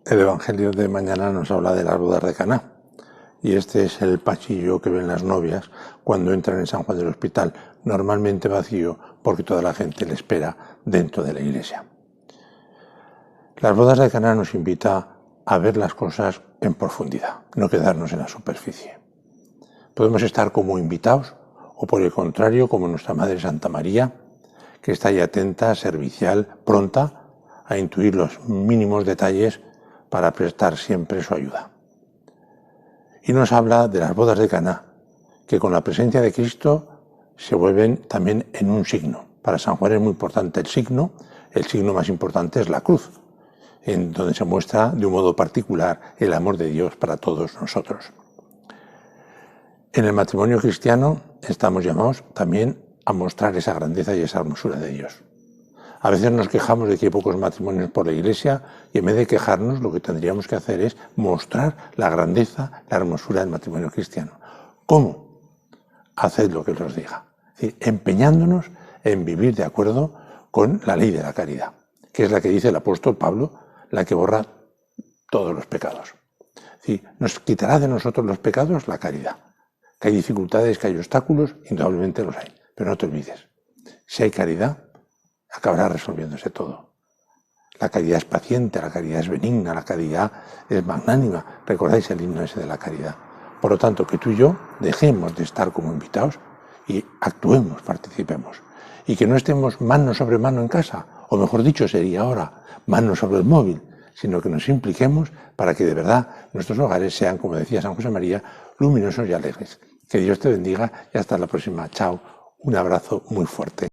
El Evangelio de mañana nos habla de las bodas de Caná. Y este es el pasillo que ven las novias cuando entran en San Juan del Hospital, normalmente vacío porque toda la gente le espera dentro de la iglesia. Las bodas de Caná nos invita a ver las cosas en profundidad, no quedarnos en la superficie. Podemos estar como invitados o por el contrario como nuestra Madre Santa María, que está ahí atenta, servicial, pronta a intuir los mínimos detalles para prestar siempre su ayuda. Y nos habla de las bodas de Caná, que con la presencia de Cristo se vuelven también en un signo. Para San Juan es muy importante el signo más importante es la cruz, en donde se muestra de un modo particular el amor de Dios para todos nosotros. En el matrimonio cristiano estamos llamados también a mostrar esa grandeza y esa hermosura de Dios. A veces nos quejamos de que hay pocos matrimonios por la Iglesia y en vez de quejarnos lo que tendríamos que hacer es mostrar la grandeza, la hermosura del matrimonio cristiano. ¿Cómo? Haced lo que os diga. Es decir, empeñándonos en vivir de acuerdo con la ley de la caridad, que es la que dice el apóstol Pablo, la que borra todos los pecados. Es decir, nos quitará de nosotros los pecados la caridad. Que hay dificultades, que hay obstáculos, indudablemente los hay. Pero no te olvides, si hay caridad, acabará resolviéndose todo. La caridad es paciente, la caridad es benigna, la caridad es magnánima. ¿Recordáis el himno ese de la caridad? Por lo tanto, que tú y yo dejemos de estar como invitados y actuemos, participemos. Y que no estemos mano sobre mano en casa, o mejor dicho, sería ahora mano sobre el móvil, sino que nos impliquemos para que de verdad nuestros hogares sean, como decía San José María, luminosos y alegres. Que Dios te bendiga y hasta la próxima. Chao. Un abrazo muy fuerte.